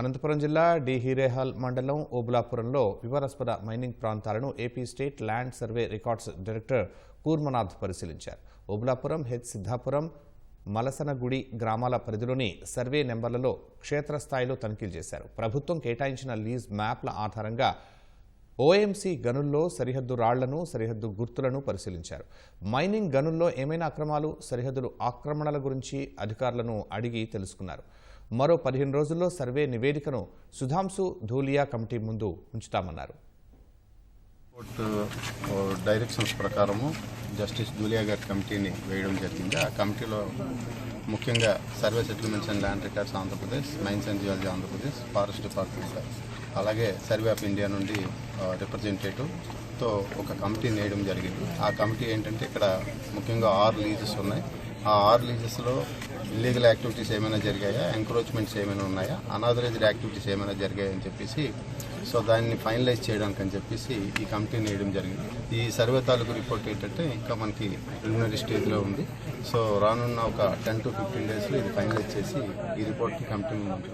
అనంతపురం జిల్లా డి హిరేహల్ మండలం ఓబులాపురంలో వివాదాస్పద మైనింగ్ ప్రాంతాలను AP state land survey records director Kurmanath పరిశీలించారు. ఓబులాపురం, హెచ్ సిద్ధాపురం, మలసనగుడి గ్రామాల పరిధిలోని సర్వే నెంబర్లలో క్షేత్రస్థాయిలో తనిఖీలు చేశారు. ప్రభుత్వం కేటాయించిన లీజ్ మ్యాప్ల ఆధారంగా ఓఎంసీ గనుల్లో సరిహద్దు రాళ్లను, సరిహద్దు గుర్తులను పరిశీలించారు. మైనింగ్ గనుల్లో ఏమైనా అక్రమాలు, సరిహద్దులు ఆక్రమణల గురించి అధికారులను అడిగి తెలుసుకున్నారు. మరో 15 రోజుల్లో సర్వే నివేదికను సుధాంశు ధూలియా కమిటీ ముందు ఉంచుతామన్నారు. డైరెక్షన్స్ ప్రకారము జస్టిస్ ధూలియా గారి కమిటీని వేయడం జరిగింది. ఆ కమిటీలో ముఖ్యంగా survey settlements and land records Andhra Pradesh, mines and geology Andhra Pradesh, forest department, అలాగే సర్వే ఆఫ్ ఇండియా నుండి రిప్రజెంటేటివ్తో ఒక కమిటీని వేయడం జరిగింది. ఆ కమిటీ ఏంటంటే ఇక్కడ ముఖ్యంగా 6 లీజెస్ ఉన్నాయి. ఆ 6 లీజెస్లో ఇల్లీగల్ యాక్టివిటీస్ ఏమైనా జరిగాయా, ఎంక్రోచ్మెంట్స్ ఏమైనా ఉన్నాయా, అనాథరైజ్డ్ యాక్టివిటీస్ ఏమైనా జరిగాయని చెప్పేసి దాన్ని ఫైనలైజ్ చేయడానికి అని చెప్పేసి ఈ కమిటీని వేయడం జరిగింది. ఈ సర్వే తాలూకు రిపోర్ట్ ఏంటంటే ఇంకా మనకి ప్రిలిమినరీ స్టేజ్లో ఉంది. రానున్న ఒక 10 to 15 డేస్లో ఇది ఫైనలైజ్ చేసి ఈ రిపోర్ట్ని కమిటీ ముందు